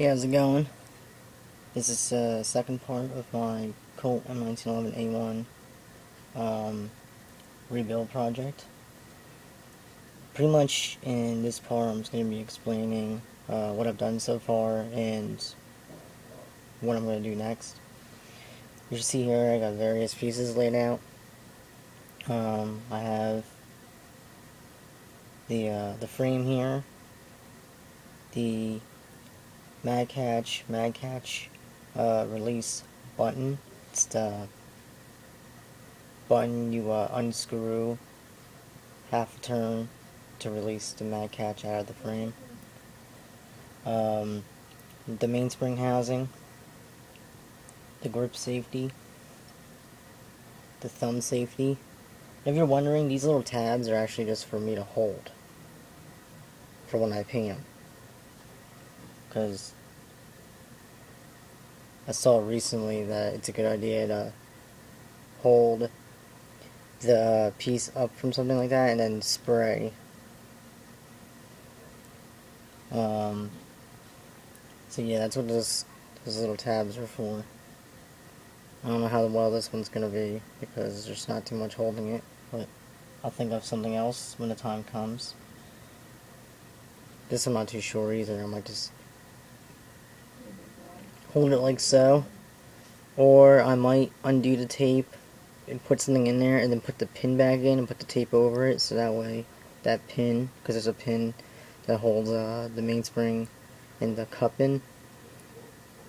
Hey, how's it going? This is the second part of my Colt M1911A1 rebuild project. Pretty much in this part I'm just going to be explaining what I've done so far and what I'm going to do next. You should see here I got various pieces laid out. I have the frame here, the mag catch release button. It's the button you unscrew half a turn to release the mag catch out of the frame. The mainspring housing, the grip safety, the thumb safety. If you're wondering, these little tabs are actually just for me to hold for when I paint them, because I saw recently that it's a good idea to hold the piece up from something like that and then spray. So yeah, that's what those little tabs are for. I don't know how well this one's gonna be because there's not too much holding it, but I'll think of something else when the time comes. This I'm not too sure either. I might just hold it like so, or I might undo the tape and put something in there and then put the pin back in and put the tape over it, so that way that pin, because there's a pin that holds the mainspring and the cup in,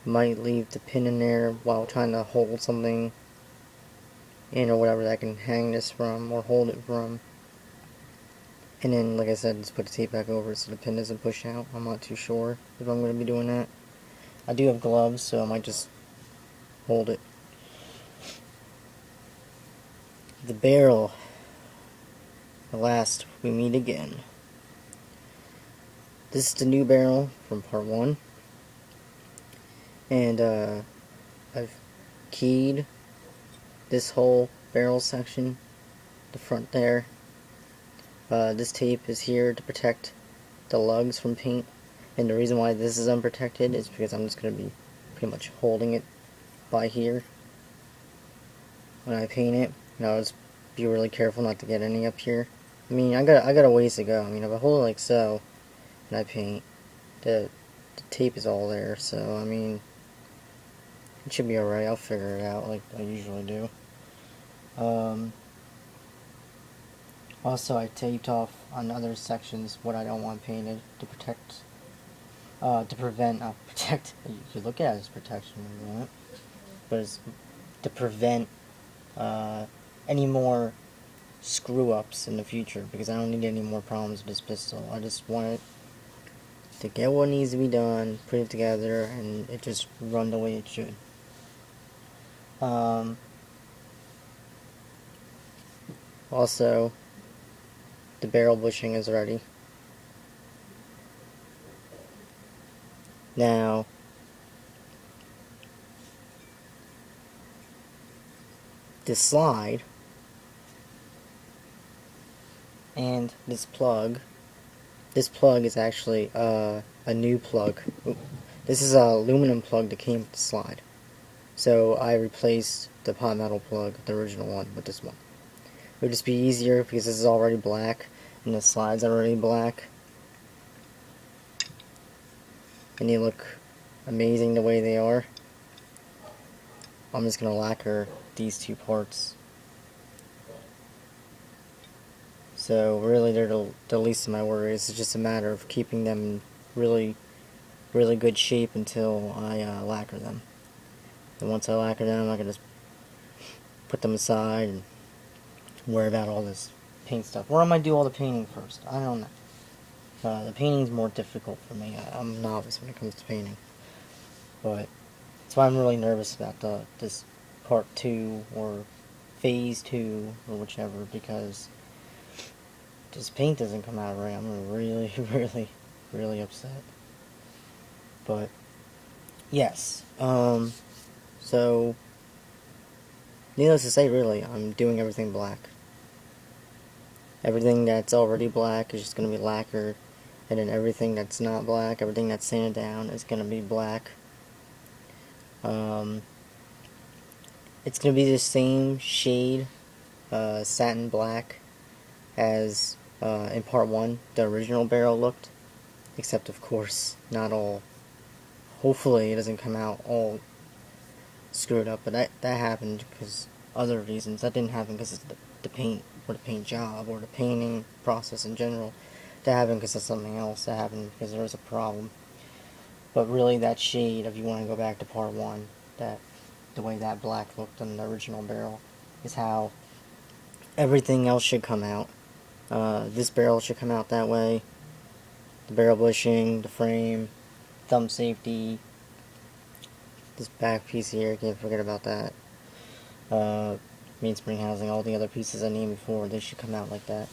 might leave the pin in there while trying to hold something in or whatever that can hang this from or hold it from. And then, like I said, just put the tape back over it so the pin doesn't push out. I'm not too sure if I'm going to be doing that. I do have gloves, so I might just hold it. The barrel. The last we meet again. This is the new barrel from part 1. And I've keyed this whole barrel section, the front there. This tape is here to protect the lugs from paint, and the reason why this is unprotected is because I'm just going to be pretty much holding it by here when I paint it. And I'll just be really careful not to get any up here. I mean, I got a ways to go. I mean, if I hold it like so and I paint, the tape is all there, so I mean, it should be alright. I'll figure it out like I usually do. Also, I taped off on other sections what I don't want painted to protect, protect, you could look at it as protection if you want, but it's to prevent any more screw-ups in the future, because I don't need any more problems with this pistol. I just want it to get what needs to be done, put it together, and it just run the way it should. Also, the barrel bushing is ready. Now, this slide and this plug is actually a new plug. This is an aluminum plug that came with the slide. So I replaced the pot metal plug, the original one, with this one. It would just be easier because this is already black and the slide's already black. And they look amazing the way they are. I'm just going to lacquer these two parts. So really they're the least of my worries. It's just a matter of keeping them in really, really good shape until I lacquer them. And once I lacquer them, I can just put them aside and worry about all this paint stuff. Or I might do all the painting first. I don't know. The painting's more difficult for me. I'm a novice when it comes to painting. But that's why I'm really nervous about this part 2 or phase 2 or whichever, because this paint doesn't come out right. I'm really, really, really upset. But yes, so needless to say, really, I'm doing everything black. Everything that's already black is just going to be lacquered. and then everything that's not black, everything that's sanded down, is going to be black. It's going to be the same shade, satin black, as in part 1 the original barrel looked, except of course not all. Hopefully it doesn't come out all screwed up, but that happened because other reasons. That didn't happen because of the paint, or the paint job, or the painting process in general. That happened because of something else. That happened because there was a problem. But really, that shade, if you want to go back to part 1, that the way that black looked on the original barrel, is how everything else should come out. This barrel should come out that way. The barrel bushing, the frame, thumb safety, this back piece here, can't forget about that. Mainspring housing, all the other pieces I named before, they should come out like that.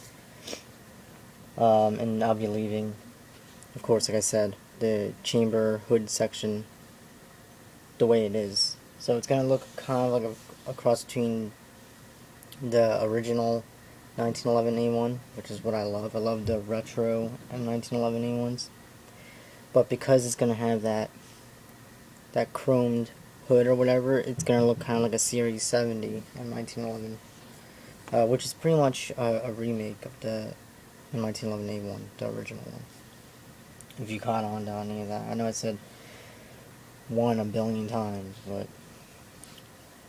And I'll be leaving, of course, like I said, the chamber hood section the way it is. So it's going to look kind of like a cross between the original 1911A1, which is what I love. I love the retro M1911A1s. But because it's going to have that chromed hood or whatever, it's going to look kind of like a Series 70 M1911, which is pretty much a remake of the M1911A1, the original one. If you caught on to any of that. I know I said 1 a billion times, but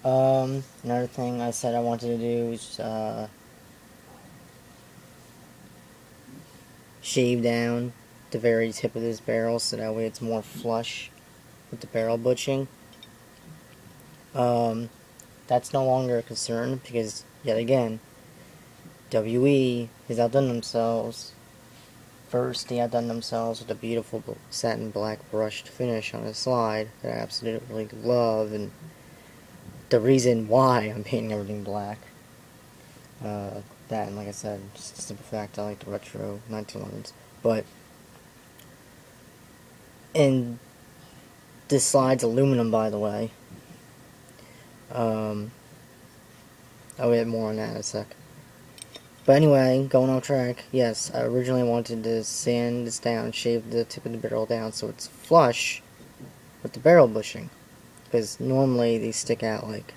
another thing I said I wanted to do is shave down the very tip of this barrel so that way it's more flush with the barrel butching. That's no longer a concern because, yet again, WE has outdone themselves. First, they outdone themselves with a beautiful satin black brushed finish on a slide that I absolutely love, and the reason why I'm painting everything black. That, and like I said, just the simple fact I like the retro 1911s. But, and this slide's aluminum, by the way. I'll get more on that in a sec. But anyway, going off track, yes, I originally wanted to sand this down, shave the tip of the barrel down so it's flush with the barrel bushing. Because normally they stick out like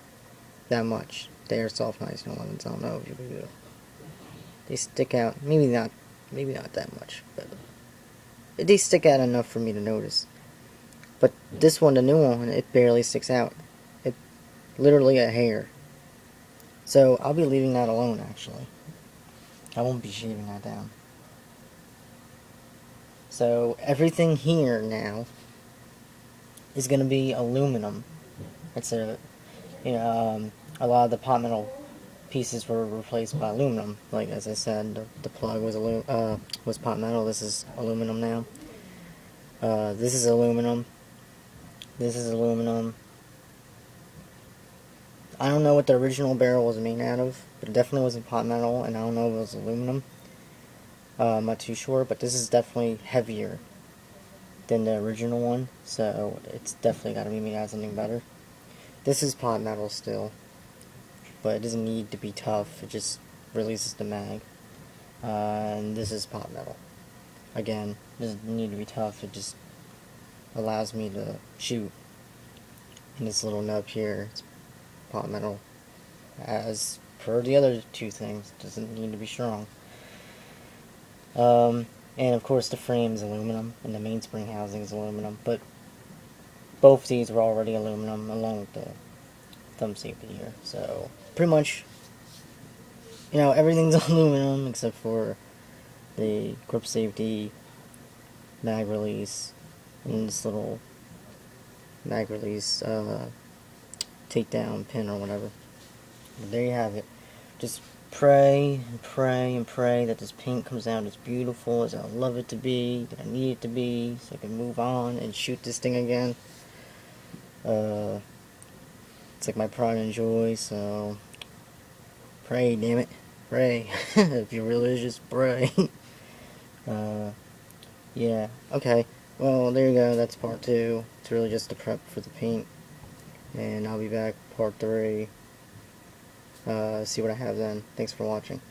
that much. The Airsoft 1911s, I don't know if you do. They stick out, maybe not that much, but they stick out enough for me to notice. But this one, the new one, it barely sticks out. It literally a hair. So I'll be leaving that alone, actually. I won't be shaving that down. So everything here now is going to be aluminum. It's a lot of the pot metal pieces were replaced by aluminum. Like as I said, the plug was pot metal. This is aluminum now. This is aluminum. This is aluminum. I don't know what the original barrel was made out of, but it definitely wasn't pot metal, and I don't know if it was aluminum. I'm not too sure, but this is definitely heavier than the original one, so it's definitely got to be made out of something better. This is pot metal still, but it doesn't need to be tough, it just releases the mag. And this is pot metal. Again, it doesn't need to be tough, it just allows me to shoot. And this little nub here, it's pot metal. As per the other two things, it doesn't need to be strong. And of course the frame is aluminum, and the mainspring housing is aluminum, but both these were already aluminum, along with the thumb safety here. So, pretty much, everything's aluminum except for the grip safety, mag release, and this little mag release takedown pin or whatever. But there you have it. Just pray and pray and pray that this paint comes out as beautiful as I love it to be, that I need it to be, so I can move on and shoot this thing again. It's like my pride and joy, so pray, damn it, pray. If you're religious, pray. Yeah, okay. Well, there you go, that's part 2. It's really just the prep for the paint. And I'll be back, part 3. See what I have then. Thanks for watching.